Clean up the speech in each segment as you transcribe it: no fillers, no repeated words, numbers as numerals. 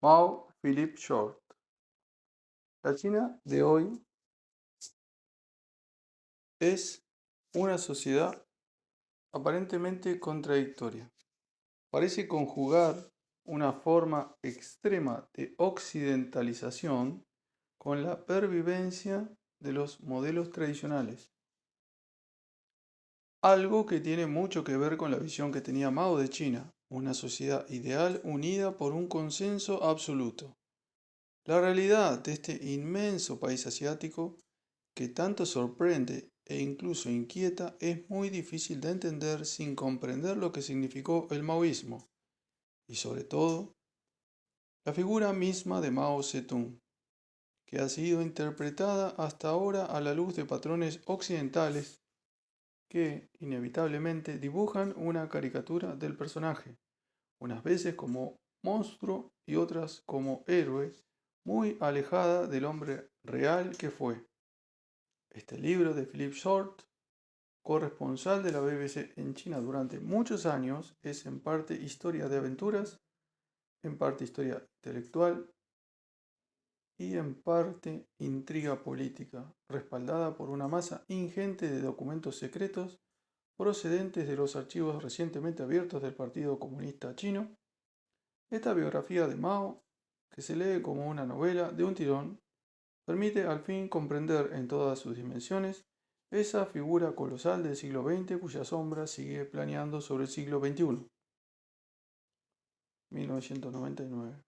Mao Philip Short. La China de hoy es una sociedad aparentemente contradictoria. Parece conjugar una forma extrema de occidentalización con la pervivencia de los modelos tradicionales. Algo que tiene mucho que ver con la visión que tenía Mao de China, una sociedad ideal unida por un consenso absoluto. La realidad de este inmenso país asiático que tanto sorprende e incluso inquieta es muy difícil de entender sin comprender lo que significó el maoísmo y sobre todo la figura misma de Mao Zedong, que ha sido interpretada hasta ahora a la luz de patrones occidentales que inevitablemente dibujan una caricatura del personaje, unas veces como monstruo y otras como héroe, muy alejada del hombre real que fue. Este libro de Philip Short, corresponsal de la BBC en China durante muchos años, es en parte historia de aventuras, en parte historia intelectual y en parte intriga política, respaldada por una masa ingente de documentos secretos procedentes de los archivos recientemente abiertos del Partido Comunista Chino. Esta biografía de Mao, que se lee como una novela de un tirón, permite al fin comprender en todas sus dimensiones esa figura colosal del siglo XX cuya sombra sigue planeando sobre el siglo XXI. 1999.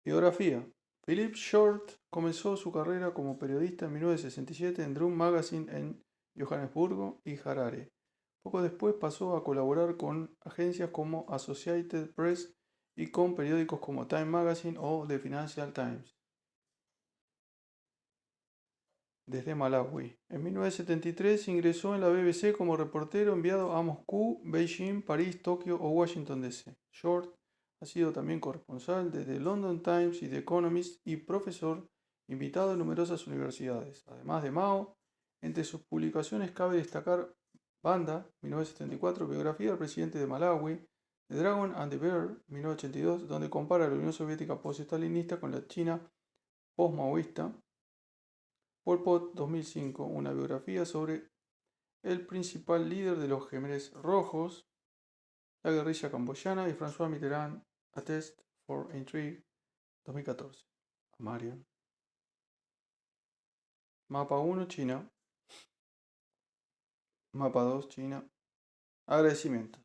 Biografía. Philip Short comenzó su carrera como periodista en 1967 en Drum Magazine en Johannesburgo y Harare. Poco después pasó a colaborar con agencias como Associated Press y con periódicos como Time Magazine o The Financial Times. Desde Malawi. En 1973 ingresó en la BBC como reportero enviado a Moscú, Beijing, París, Tokio o Washington DC. Short ha sido también corresponsal de The London Times y The Economist y profesor invitado en numerosas universidades. Además de Mao, entre sus publicaciones cabe destacar Banda, 1974, biografía del presidente de Malawi, The Dragon and the Bear, 1982, donde compara la Unión Soviética post-stalinista con la China post-maoísta. Pol Pot, 2005, una biografía sobre el principal líder de los Khmeres Rojos, la guerrilla camboyana, y François Mitterrand, A Test for Intrigue, 2014. Marion. Mapa 1, China. Mapa 2, China. Agradecimientos.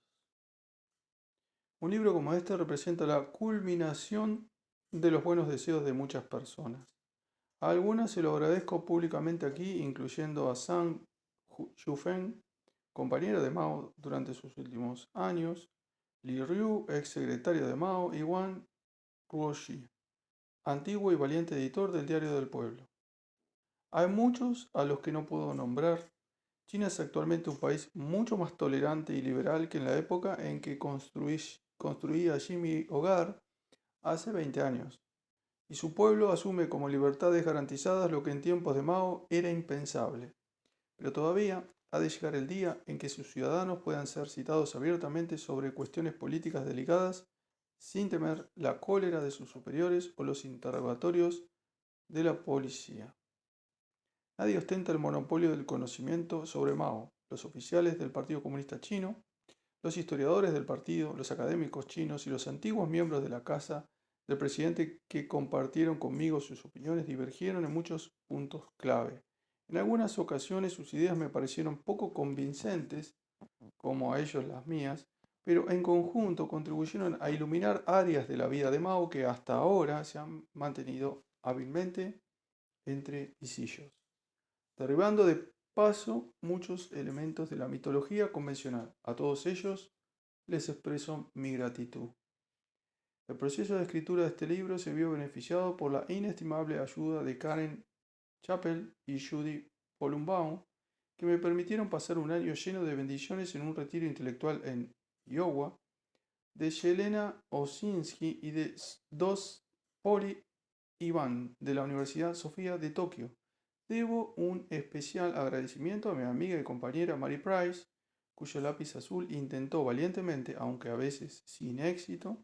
Un libro como este representa la culminación de los buenos deseos de muchas personas. A algunas se lo agradezco públicamente aquí, incluyendo a Zhang Yufeng, compañero de Mao durante sus últimos años, Li Ryu, ex secretario de Mao, y Wang Ruoxi, antiguo y valiente editor del Diario del Pueblo. Hay muchos a los que no puedo nombrar. China es actualmente un país mucho más tolerante y liberal que en la época en que construí allí mi hogar hace 20 años. Y su pueblo asume como libertades garantizadas lo que en tiempos de Mao era impensable. Pero todavía ha de llegar el día en que sus ciudadanos puedan ser citados abiertamente sobre cuestiones políticas delicadas sin temer la cólera de sus superiores o los interrogatorios de la policía. Nadie ostenta el monopolio del conocimiento sobre Mao. Los oficiales del Partido Comunista Chino, los historiadores del partido, los académicos chinos y los antiguos miembros de la casa del presidente que compartieron conmigo sus opiniones divergieron en muchos puntos clave. En algunas ocasiones sus ideas me parecieron poco convincentes, como a ellos las mías, pero en conjunto contribuyeron a iluminar áreas de la vida de Mao que hasta ahora se han mantenido hábilmente entre visillos, derribando de paso muchos elementos de la mitología convencional. A todos ellos les expreso mi gratitud. El proceso de escritura de este libro se vio beneficiado por la inestimable ayuda de Karen Chappell y Judy Polumbaum, que me permitieron pasar un año lleno de bendiciones en un retiro intelectual en Iowa, de Yelena Osinski y de Dos Poli Ivan de la Universidad Sofía de Tokio. Debo un especial agradecimiento a mi amiga y compañera Mary Price, cuyo lápiz azul intentó valientemente, aunque a veces sin éxito,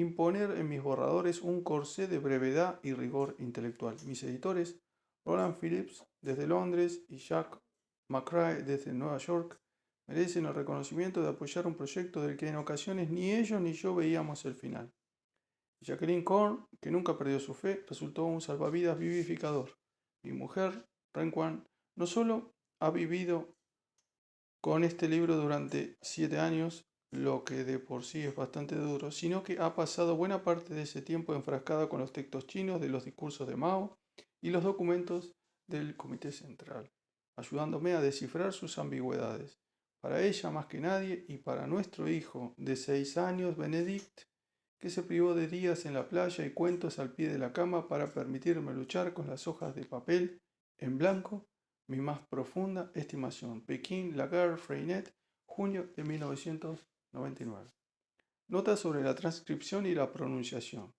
imponer en mis borradores un corsé de brevedad y rigor intelectual. Mis editores, Roland Phillips desde Londres y Jack McCrae desde Nueva York, merecen el reconocimiento de apoyar un proyecto del que en ocasiones ni ellos ni yo veíamos el final. Jacqueline Korn, que nunca perdió su fe, resultó un salvavidas vivificador. Mi mujer, Renquan, no solo ha vivido con este libro durante 7 años, lo que de por sí es bastante duro, sino que ha pasado buena parte de ese tiempo enfrascada con los textos chinos de los discursos de Mao y los documentos del Comité Central, ayudándome a descifrar sus ambigüedades. Para ella más que nadie y para nuestro hijo de 6 años, Benedict, que se privó de días en la playa y cuentos al pie de la cama para permitirme luchar con las hojas de papel en blanco, mi más profunda estimación. Pekín, Lagarde, Freinet, junio de 1999. Nota sobre la transcripción y la pronunciación.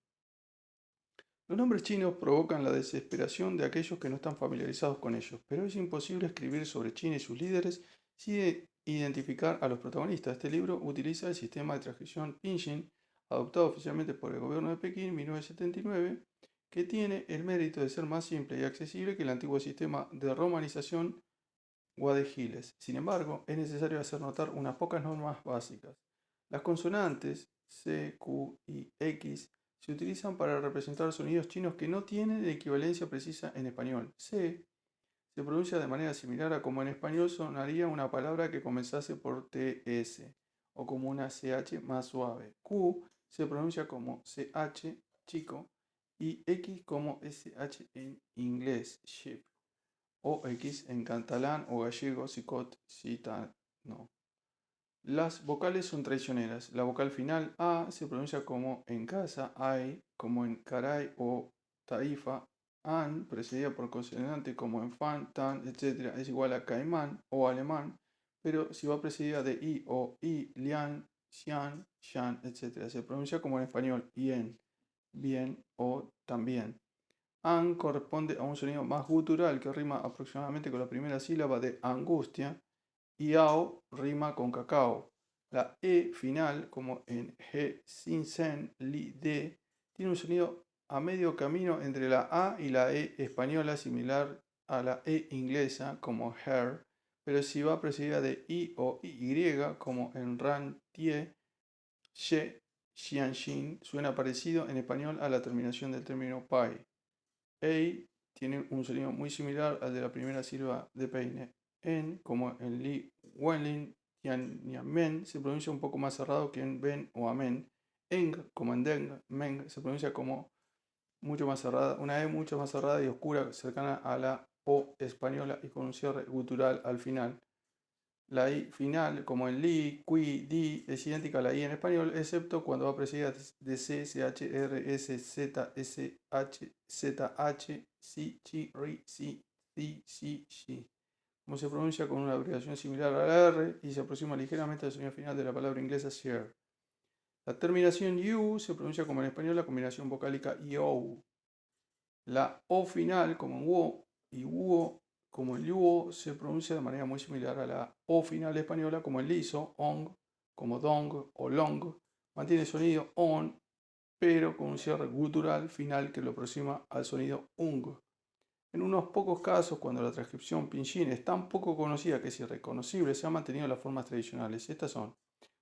Los nombres chinos provocan la desesperación de aquellos que no están familiarizados con ellos, pero es imposible escribir sobre China y sus líderes sin identificar a los protagonistas. Este libro utiliza el sistema de transcripción Pinyin, adoptado oficialmente por el gobierno de Pekín en 1979, que tiene el mérito de ser más simple y accesible que el antiguo sistema de romanización Guadegiles. Sin embargo, es necesario hacer notar unas pocas normas básicas. Las consonantes C, Q y X se utilizan para representar sonidos chinos que no tienen equivalencia precisa en español. C se pronuncia de manera similar a como en español sonaría una palabra que comenzase por TS o como una CH más suave. Q se pronuncia como CH chico y X como SH en inglés, ship, o X en catalán o gallego, sicot, no. Las vocales son traicioneras. La vocal final A se pronuncia como en casa, ay, como en caray o taifa, an, precedida por consonante como en fan, tan, etc., es igual a caimán o alemán, pero si va precedida de i o i, lian, xian, shan, etc., se pronuncia como en español, bien, bien o también. An corresponde a un sonido más gutural que rima aproximadamente con la primera sílaba de angustia, y ao rima con cacao. La E final, como en He, Sin, Sen, Li, De, tiene un sonido a medio camino entre la A y la E española, similar a la E inglesa, como Her, pero si va precedida de I o Y, como en Ran, Tie, She, Xianxin, suena parecido en español a la terminación del término Pai. Ei tiene un sonido muy similar al de la primera sílaba de peine. En, como en Li, Wenlin, Men, se pronuncia un poco más cerrado que en Ben o Amen. Eng, como en Deng, Meng, se pronuncia como mucho más cerrada, una E mucho más cerrada y oscura, cercana a la O española y con un cierre gutural al final. La I final, como en li, qui, di, es idéntica a la I en español, excepto cuando va precedida de C, CH, R, S, Z, S, H, Z, H, si, chi, ri, si, ci, si, shi. Como se pronuncia con una abreviación similar a la R y se aproxima ligeramente al sonido final de la palabra inglesa share. La terminación U se pronuncia como en español la combinación vocálica yo. La O final, como en wo y wo, como en luo, se pronuncia de manera muy similar a la O final española, como en liso, ong, como dong o long. Mantiene el sonido on, pero con un cierre gutural final que lo aproxima al sonido ung. En unos pocos casos, cuando la transcripción pinyin es tan poco conocida que es irreconocible, se han mantenido las formas tradicionales. Estas son,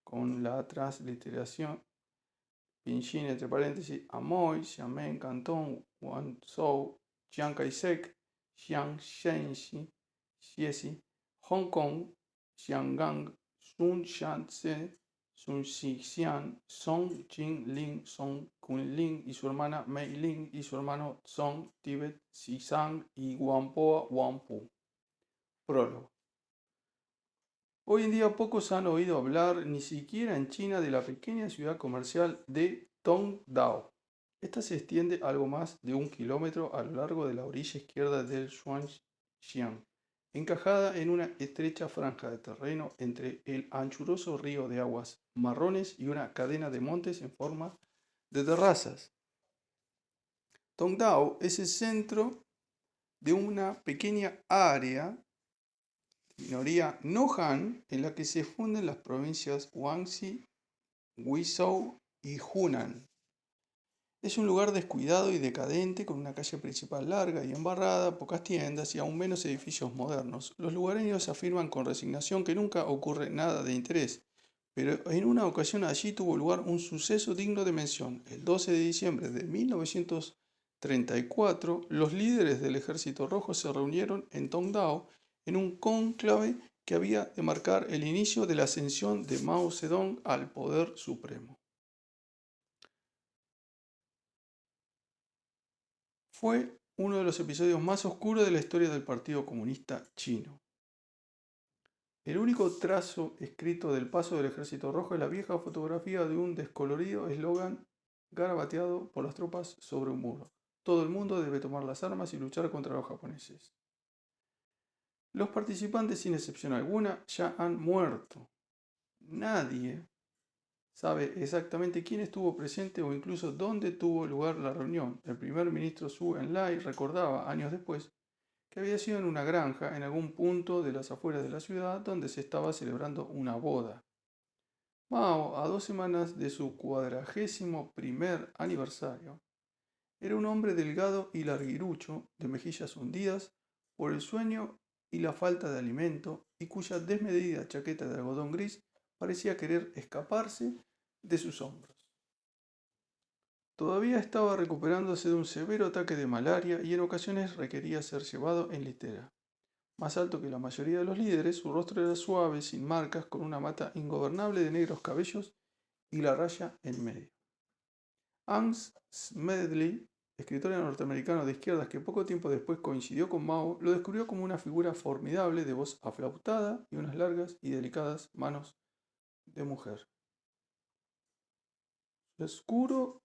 con la transliteración pinyin entre paréntesis, Amoy, Xiamen, Cantón, Guangzhou, Chiang Kai-shek, Jiang Shenxi, Xiesi, Hong Kong, Xiangang, Sun Shan-tse, Sun Xixian, Song Jing-ling, Song Kun-ling y su hermana Mei-ling y su hermano Song, Tibet, Xizang y Guampoa, Wampu. Prólogo. Hoy en día pocos han oído hablar, ni siquiera en China, de la pequeña ciudad comercial de Tongdao. Esta se extiende algo más de 1 kilómetro a lo largo de la orilla izquierda del Shuangxiang, encajada en una estrecha franja de terreno entre el anchuroso río de aguas marrones y una cadena de montes en forma de terrazas. Tongdao es el centro de una pequeña área minoría no Han, en la que se funden las provincias Guangxi, Guizhou y Hunan. Es un lugar descuidado y decadente, con una calle principal larga y embarrada, pocas tiendas y aún menos edificios modernos. Los lugareños afirman con resignación que nunca ocurre nada de interés, pero en una ocasión allí tuvo lugar un suceso digno de mención. El 12 de diciembre de 1934, los líderes del Ejército Rojo se reunieron en Tongdao en un cónclave que había de marcar el inicio de la ascensión de Mao Zedong al poder supremo. Fue uno de los episodios más oscuros de la historia del Partido Comunista Chino. El único trazo escrito del paso del Ejército Rojo es la vieja fotografía de un descolorido eslogan garabateado por las tropas sobre un muro. Todo el mundo debe tomar las armas y luchar contra los japoneses. Los participantes, sin excepción alguna, ya han muerto. Nadie sabe exactamente quién estuvo presente o incluso dónde tuvo lugar la reunión. El primer ministro Zhou Enlai recordaba, años después, que había sido en una granja en algún punto de las afueras de la ciudad donde se estaba celebrando una boda. Mao, a 2 semanas de su 41º aniversario, era un hombre delgado y larguirucho, de mejillas hundidas por el sueño y la falta de alimento, y cuya desmedida chaqueta de algodón gris parecía querer escaparse de sus hombros. Todavía estaba recuperándose de un severo ataque de malaria y en ocasiones requería ser llevado en litera. Más alto que la mayoría de los líderes, su rostro era suave, sin marcas, con una mata ingobernable de negros cabellos y la raya en medio. Ernst Smedley, escritor norteamericano de izquierdas que poco tiempo después coincidió con Mao, lo describió como una figura formidable de voz aflautada y unas largas y delicadas manos de mujer. Su oscuro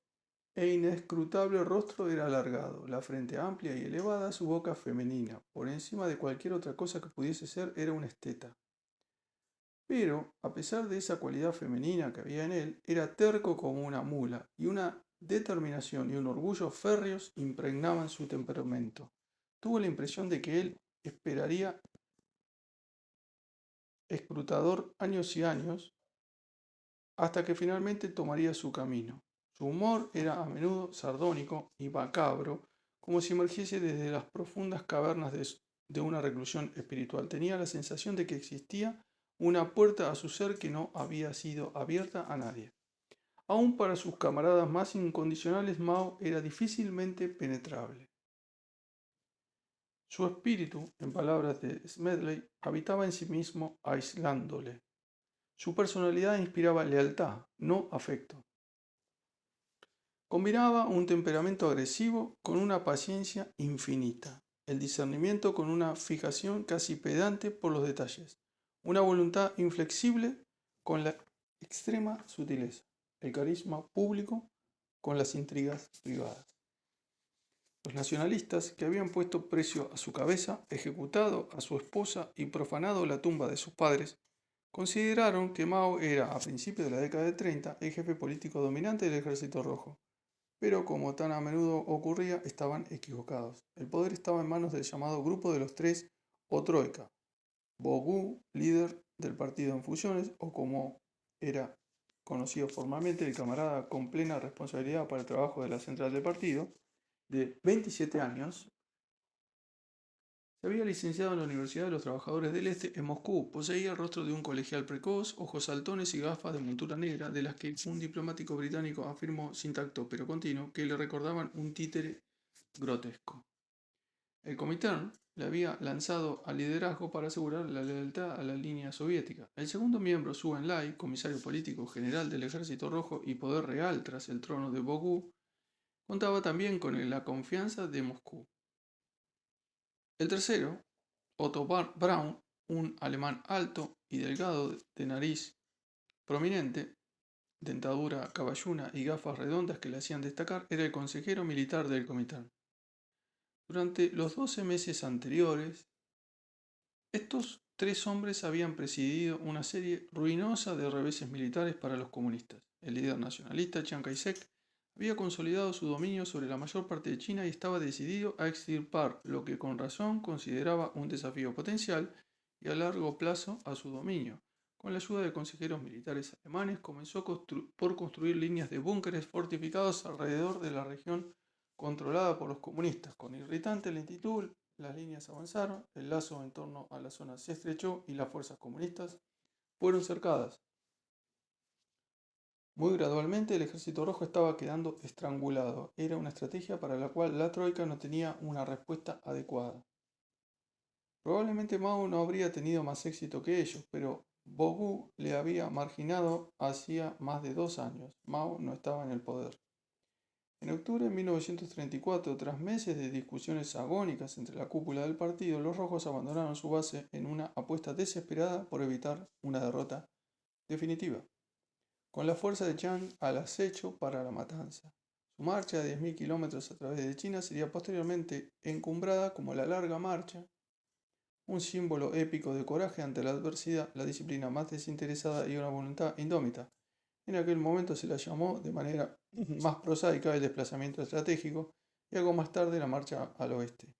e inescrutable rostro era alargado, la frente amplia y elevada, su boca femenina. Por encima de cualquier otra cosa que pudiese ser, era un esteta. Pero, a pesar de esa cualidad femenina que había en él, era terco como una mula, y una determinación y un orgullo férreos impregnaban su temperamento. Tuvo la impresión de que él esperaría escrutador años y años, hasta que finalmente tomaría su camino. Su humor era a menudo sardónico y macabro, como si emergiese desde las profundas cavernas de una reclusión espiritual. Tenía la sensación de que existía una puerta a su ser que no había sido abierta a nadie. Aún para sus camaradas más incondicionales, Mao era difícilmente penetrable. Su espíritu, en palabras de Smedley, habitaba en sí mismo aislándole. Su personalidad inspiraba lealtad, no afecto. Combinaba un temperamento agresivo con una paciencia infinita, el discernimiento con una fijación casi pedante por los detalles, una voluntad inflexible con la extrema sutileza, el carisma público con las intrigas privadas. Los nacionalistas, que habían puesto precio a su cabeza, ejecutado a su esposa y profanado la tumba de sus padres, consideraron que Mao era, a principios de la década de 30, el jefe político dominante del Ejército Rojo. Pero como tan a menudo ocurría, estaban equivocados. El poder estaba en manos del llamado Grupo de los Tres o Troika. Bogu, líder del partido en fusiones, o como era conocido formalmente, el camarada con plena responsabilidad para el trabajo de la central del partido, de 27 años, se había licenciado en la Universidad de los Trabajadores del Este en Moscú. Poseía el rostro de un colegial precoz, ojos saltones y gafas de montura negra, de las que un diplomático británico afirmó sin tacto pero continuo que le recordaban un títere grotesco. El Comintern le había lanzado al liderazgo para asegurar la lealtad a la línea soviética. El segundo miembro, Zhou Enlai, comisario político general del Ejército Rojo y poder real tras el trono de Bogu, contaba también con la confianza de Moscú. El tercero, Otto Braun, un alemán alto y delgado de nariz prominente, dentadura caballuna y gafas redondas que le hacían destacar, era el consejero militar del Comintern. Durante los 12 meses anteriores, estos tres hombres habían presidido una serie ruinosa de reveses militares para los comunistas. El líder nacionalista, Chiang Kai-shek, había consolidado su dominio sobre la mayor parte de China y estaba decidido a extirpar lo que con razón consideraba un desafío potencial y a largo plazo a su dominio, Con la ayuda de consejeros militares alemanes, comenzó por construir líneas de búnkeres fortificados alrededor de la región controlada por los comunistas. Con irritante lentitud, las líneas avanzaron, el lazo en torno a la zona se estrechó y las fuerzas comunistas fueron cercadas. Muy gradualmente el Ejército Rojo estaba quedando estrangulado. Era una estrategia para la cual la Troika no tenía una respuesta adecuada. Probablemente Mao no habría tenido más éxito que ellos, pero Bogu le había marginado hacía más de 2 años. Mao no estaba en el poder. En octubre de 1934, tras meses de discusiones agónicas entre la cúpula del partido, los rojos abandonaron su base en una apuesta desesperada por evitar una derrota definitiva, con la fuerza de Chiang al acecho para la matanza. Su marcha de 10.000 kilómetros a través de China sería posteriormente encumbrada como la Larga Marcha, un símbolo épico de coraje ante la adversidad, la disciplina más desinteresada y una voluntad indómita. En aquel momento se la llamó de manera más prosaica el desplazamiento estratégico y algo más tarde la marcha al oeste.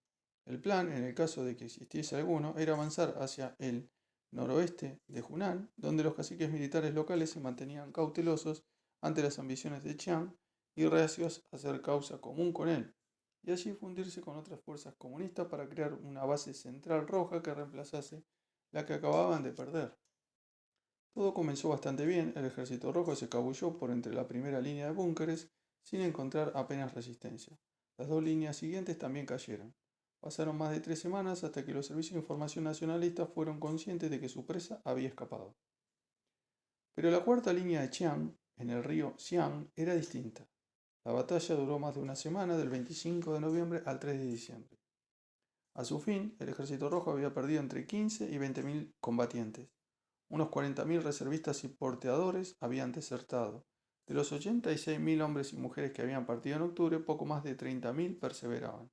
El plan, en el caso de que existiese alguno, era avanzar hacia el noroeste de Hunan, donde los caciques militares locales se mantenían cautelosos ante las ambiciones de Chiang y reacios a hacer causa común con él, y allí fundirse con otras fuerzas comunistas para crear una base central roja que reemplazase la que acababan de perder. Todo comenzó bastante bien, el ejército rojo se escabulló por entre la primera línea de búnkeres sin encontrar apenas resistencia. Las dos líneas siguientes también cayeron. Pasaron más de 3 semanas hasta que los servicios de información nacionalistas fueron conscientes de que su presa había escapado. Pero la cuarta línea de Chiang, en el río Xiang, era distinta. La batalla duró más de una semana, del 25 de noviembre al 3 de diciembre. A su fin, el ejército rojo había perdido entre 15 y 20.000 combatientes. Unos 40.000 reservistas y porteadores habían desertado. De los 86.000 hombres y mujeres que habían partido en octubre, poco más de 30.000 perseveraban.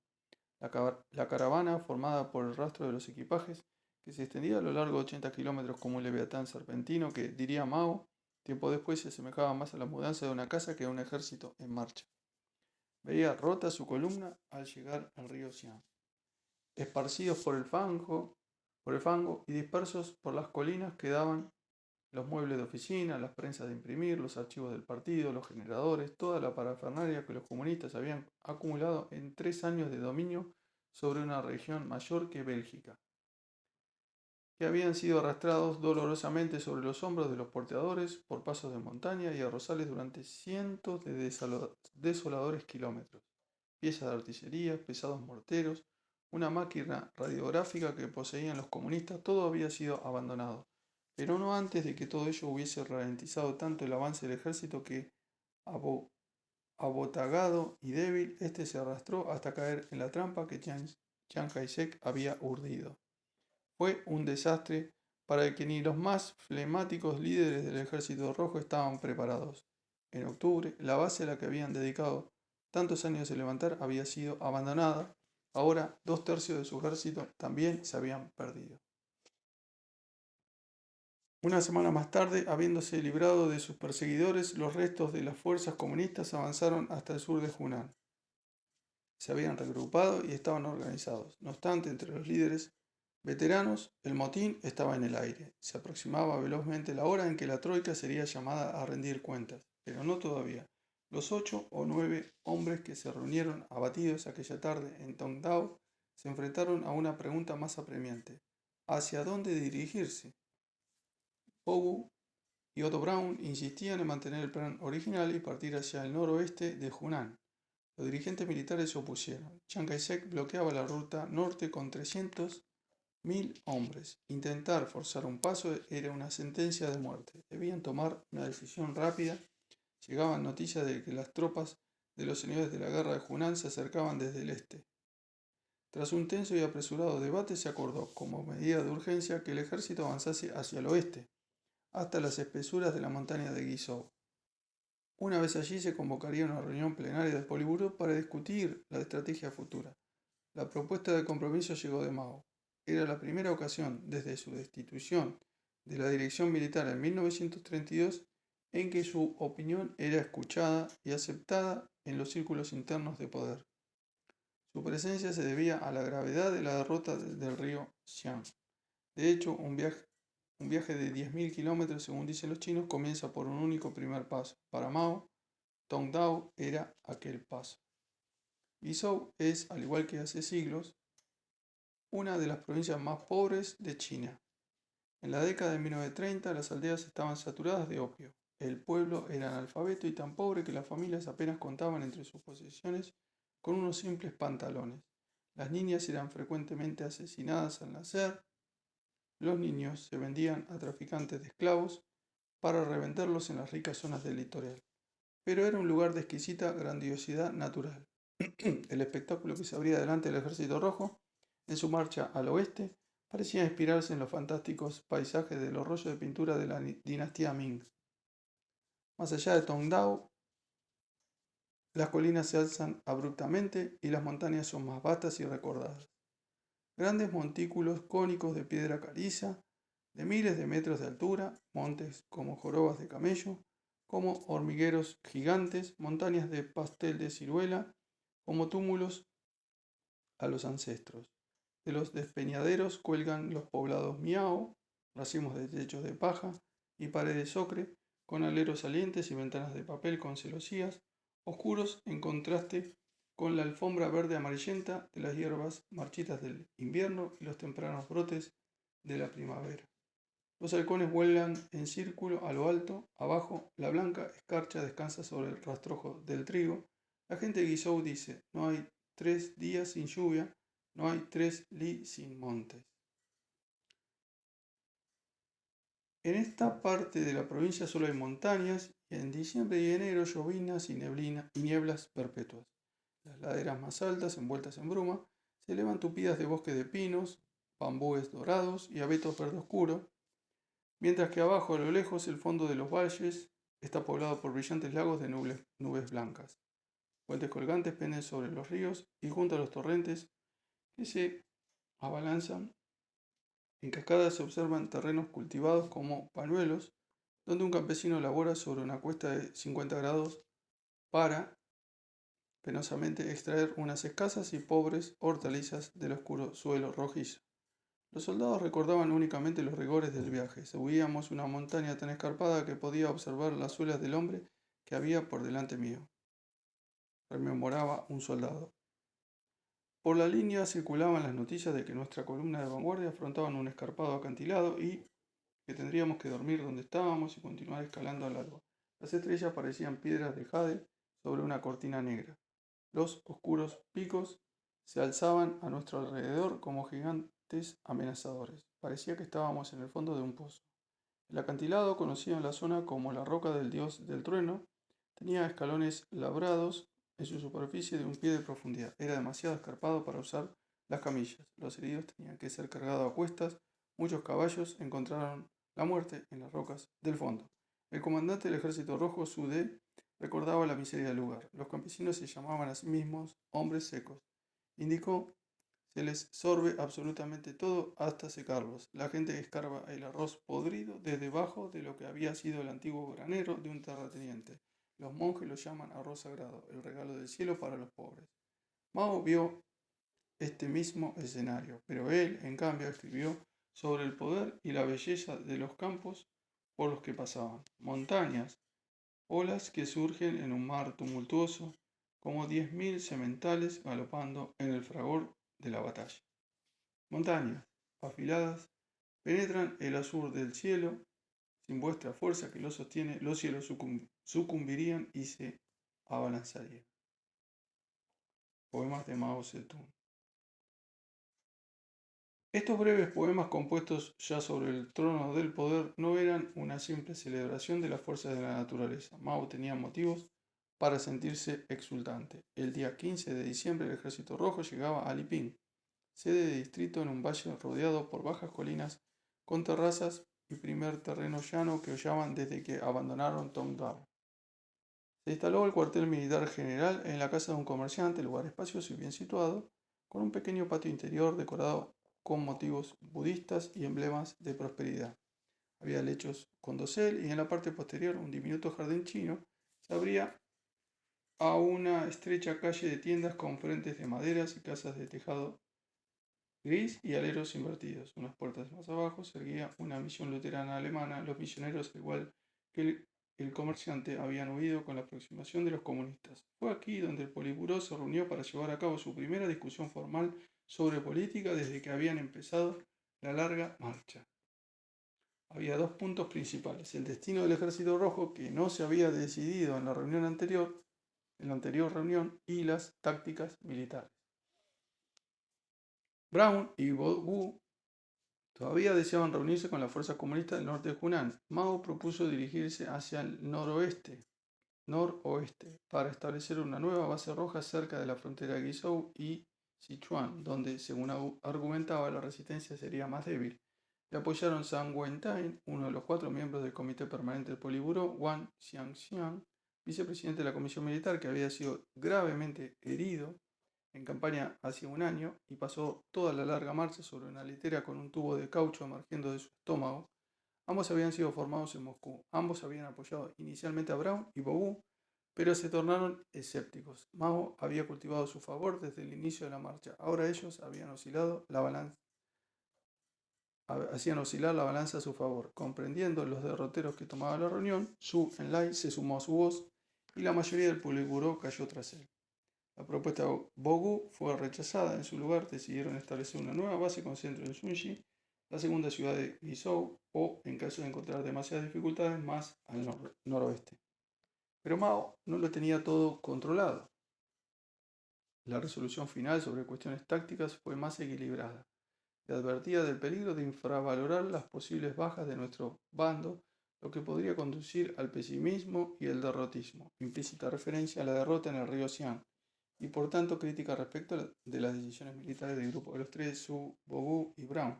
La caravana, formada por el rastro de los equipajes, que se extendía a lo largo de 80 kilómetros como un leviatán serpentino que, diría Mao, tiempo después se asemejaba más a la mudanza de una casa que a un ejército en marcha. Veía rota su columna al llegar al río Xiang. Esparcidos por el fango y dispersos por las colinas quedaban los muebles de oficina, las prensas de imprimir, los archivos del partido, los generadores, toda la parafernalia que los comunistas habían acumulado en 3 años de dominio sobre una región mayor que Bélgica, que habían sido arrastrados dolorosamente sobre los hombros de los porteadores por pasos de montaña y arrozales durante cientos de desoladores kilómetros. Piezas de artillería, pesados morteros, una máquina radiográfica que poseían los comunistas, todo había sido abandonado, pero no antes de que todo ello hubiese ralentizado tanto el avance del ejército que, abotagado y débil, éste se arrastró hasta caer en la trampa que Chiang Kai-shek había urdido. Fue un desastre para el que ni los más flemáticos líderes del ejército rojo estaban preparados. En octubre, la base a la que habían dedicado tantos años de levantar había sido abandonada. Ahora 2/3 de su ejército también se habían perdido. Una semana más tarde, habiéndose librado de sus perseguidores, los restos de las fuerzas comunistas avanzaron hasta el sur de Hunan. Se habían reagrupado y estaban organizados. No obstante, entre los líderes veteranos, el motín estaba en el aire. Se aproximaba velozmente la hora en que la troika sería llamada a rendir cuentas, pero no todavía. Los 8 o 9 hombres que se reunieron abatidos aquella tarde en Tongdao se enfrentaron a una pregunta más apremiante. ¿Hacia dónde dirigirse? Bogu y Otto Braun insistían en mantener el plan original y partir hacia el noroeste de Hunan. Los dirigentes militares se opusieron. Chiang Kai-shek bloqueaba la ruta norte con 300.000 hombres. Intentar forzar un paso era una sentencia de muerte. Debían tomar una decisión rápida. Llegaban noticias de que las tropas de los señores de la guerra de Hunan se acercaban desde el este. Tras un tenso y apresurado debate se acordó, como medida de urgencia, que el ejército avanzase hacia el oeste, hasta las espesuras de la montaña de Guizhou. Una vez allí se convocaría una reunión plenaria del Politburó para discutir la estrategia futura. La propuesta de compromiso llegó de Mao. Era la primera ocasión desde su destitución de la dirección militar en 1932 en que su opinión era escuchada y aceptada en los círculos internos de poder. Su presencia se debía a la gravedad de la derrota del río Xiang. De hecho, un viaje Un viaje de 10.000 kilómetros, según dicen los chinos, comienza por un único primer paso. Para Mao, Tongdao era aquel paso. Guizhou es, al igual que hace siglos, una de las provincias más pobres de China. En la década de 1930 las aldeas estaban saturadas de opio. El pueblo era analfabeto y tan pobre que las familias apenas contaban entre sus posesiones con unos simples pantalones. Las niñas eran frecuentemente asesinadas al nacer. Los niños se vendían a traficantes de esclavos para revenderlos en las ricas zonas del litoral. Pero era un lugar de exquisita grandiosidad natural. El espectáculo que se abría delante del Ejército Rojo, en su marcha al oeste, parecía inspirarse en los fantásticos paisajes de los rollos de pintura de la dinastía Ming. Más allá de Tongdao, las colinas se alzan abruptamente y las montañas son más vastas y recordadas. Grandes montículos cónicos de piedra caliza, de miles de metros de altura, montes como jorobas de camello, como hormigueros gigantes, montañas de pastel de ciruela, como túmulos a los ancestros. De los despeñaderos cuelgan los poblados miao, racimos de techos de paja y paredes ocre, con aleros salientes y ventanas de papel con celosías, oscuros en contraste con la alfombra verde amarillenta de las hierbas marchitas del invierno y los tempranos brotes de la primavera. Los halcones vuelan en círculo a lo alto, abajo la blanca escarcha descansa sobre el rastrojo del trigo. La gente de Guizhou dice, no hay 3 días sin lluvia, no hay 3 li sin montes. En esta parte de la provincia solo hay montañas y en diciembre y enero llovinas y nieblas perpetuas. Las laderas más altas, envueltas en bruma, se elevan tupidas de bosques de pinos, bambúes dorados y abetos verde oscuro, mientras que abajo a lo lejos el fondo de los valles está poblado por brillantes lagos de nubes blancas. Puentes colgantes penden sobre los ríos y junto a los torrentes que se abalanzan en cascadas se observan terrenos cultivados como pañuelos, donde un campesino labora sobre una cuesta de 50 grados para, penosamente, extraer unas escasas y pobres hortalizas del oscuro suelo rojizo. Los soldados recordaban únicamente los rigores del viaje. Subíamos una montaña tan escarpada que podía observar las suelas del hombre que había por delante mío, rememoraba un soldado. Por la línea circulaban las noticias de que nuestra columna de vanguardia afrontaba un escarpado acantilado y que tendríamos que dormir donde estábamos y continuar escalando al largo. Las estrellas parecían piedras de jade sobre una cortina negra. Los oscuros picos se alzaban a nuestro alrededor como gigantes amenazadores. Parecía que estábamos en el fondo de un pozo. El acantilado, conocido en la zona como la roca del dios del trueno, tenía escalones labrados en su superficie de un pie de profundidad. Era demasiado escarpado para usar las camillas. Los heridos tenían que ser cargados a cuestas. Muchos caballos encontraron la muerte en las rocas del fondo. El comandante del ejército rojo, Sudé, recordaba la miseria del lugar. Los campesinos se llamaban a sí mismos hombres secos. Indicó, se les sorbe absolutamente todo hasta secarlos. La gente escarba el arroz podrido desde debajo de lo que había sido el antiguo granero de un terrateniente. Los monjes lo llaman arroz sagrado, el regalo del cielo para los pobres. Mao vio este mismo escenario, pero él, en cambio, escribió sobre el poder y la belleza de los campos por los que pasaban. Montañas, olas que surgen en un mar tumultuoso, como 10.000 sementales galopando en el fragor de la batalla. Montañas, afiladas, penetran el azul del cielo. Sin vuestra fuerza que lo sostiene, los cielos sucumbirían y se abalanzarían. Poemas de Mao Zedong. Estos breves poemas compuestos ya sobre el trono del poder no eran una simple celebración de las fuerzas de la naturaleza. Mao tenía motivos para sentirse exultante. El día 15 de diciembre el ejército rojo llegaba a Liping, sede de distrito en un valle rodeado por bajas colinas con terrazas y primer terreno llano que hollaban desde que abandonaron Tongdao. Se instaló el cuartel militar general en la casa de un comerciante, lugar espacioso y bien situado, con un pequeño patio interior decorado con motivos budistas y emblemas de prosperidad. Había lechos con dosel y en la parte posterior un diminuto jardín chino se abría a una estrecha calle de tiendas con frentes de maderas y casas de tejado gris y aleros invertidos. Unas puertas más abajo se erguía una misión luterana alemana. Los misioneros, al igual que el comerciante, habían huido con la aproximación de los comunistas. Fue aquí donde el Politburó se reunió para llevar a cabo su primera discusión formal sobre política desde que habían empezado la larga marcha. Había dos puntos principales: el destino del Ejército Rojo, que no se había decidido en la anterior reunión, y las tácticas militares. Brown y Wu todavía deseaban reunirse con las fuerzas comunistas del norte de Hunan. Mao propuso dirigirse hacia el noroeste para establecer una nueva base roja cerca de la frontera de Guizhou y Sichuan, donde, según argumentaba, la resistencia sería más débil. Le apoyaron Zhang Wentain, uno de los 4 miembros del Comité Permanente del Politburó, Wang Xiangxiang, vicepresidente de la Comisión Militar, que había sido gravemente herido en campaña hacía un año y pasó toda la larga marcha sobre una litera con un tubo de caucho emergiendo de su estómago. Ambos habían sido formados en Moscú. Ambos habían apoyado inicialmente a Brown y Bogu, pero se tornaron escépticos. Mao había cultivado su favor desde el inicio de la marcha. Ahora ellos hacían oscilar la balanza a su favor. Comprendiendo los derroteros que tomaba la reunión, Zhou Enlai se sumó a su voz y la mayoría del Politburó cayó tras él. La propuesta de Bogu fue rechazada. En su lugar, decidieron establecer una nueva base con centro en Sunji, la segunda ciudad de Guizhou, o, en caso de encontrar demasiadas dificultades, más al noroeste. Pero Mao no lo tenía todo controlado. La resolución final sobre cuestiones tácticas fue más equilibrada. Le advertía del peligro de infravalorar las posibles bajas de nuestro bando, lo que podría conducir al pesimismo y el derrotismo, implícita referencia a la derrota en el río Xiang, y por tanto crítica respecto de las decisiones militares del grupo de los tres, Zhou, Bogu y Brown.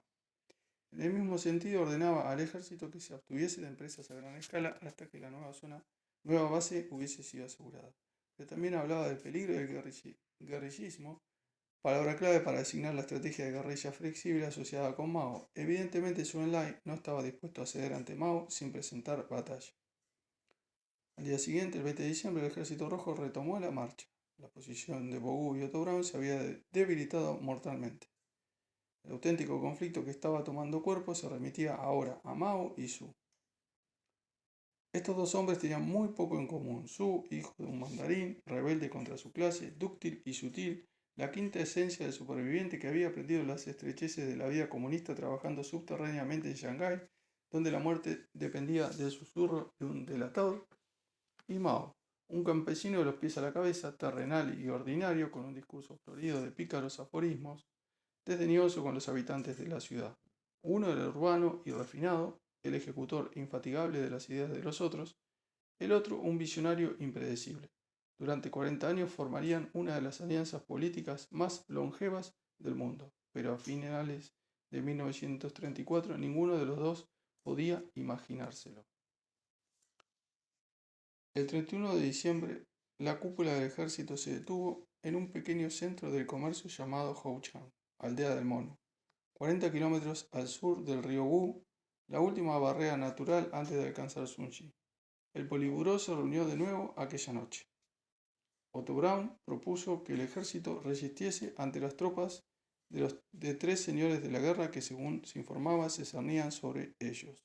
En el mismo sentido, ordenaba al ejército que se abstuviese de empresas a gran escala hasta que la nueva base hubiese sido asegurada. Pero también hablaba del peligro del guerrillismo, palabra clave para designar la estrategia de guerrilla flexible asociada con Mao. Evidentemente, Zhou Enlai no estaba dispuesto a ceder ante Mao sin presentar batalla. Al día siguiente, el 20 de diciembre, el Ejército Rojo retomó la marcha. La posición de Bogu y Otto Brown se había debilitado mortalmente. El auténtico conflicto que estaba tomando cuerpo se remitía ahora a Mao y Zhou. Estos dos hombres tenían muy poco en común. Zhou, hijo de un mandarín, rebelde contra su clase, dúctil y sutil, la quinta esencia del superviviente que había aprendido las estrecheces de la vida comunista trabajando subterráneamente en Shanghái, donde la muerte dependía del susurro de un delator, y Mao, un campesino de los pies a la cabeza, terrenal y ordinario, con un discurso florido de pícaros aforismos, desdeñoso con los habitantes de la ciudad. Uno era urbano y refinado, el ejecutor infatigable de las ideas de los otros, el otro un visionario impredecible. Durante 40 años formarían una de las alianzas políticas más longevas del mundo, pero a finales de 1934 ninguno de los dos podía imaginárselo. El 31 de diciembre, la cúpula del ejército se detuvo en un pequeño centro del comercio llamado Houchang, Aldea del Mono, 40 kilómetros al sur del río Wu, la última barrera natural antes de alcanzar Sunji. El Politburó se reunió de nuevo aquella noche. Otto Brown propuso que el ejército resistiese ante las tropas de 3 señores de la guerra que, según se informaba, se cernían sobre ellos.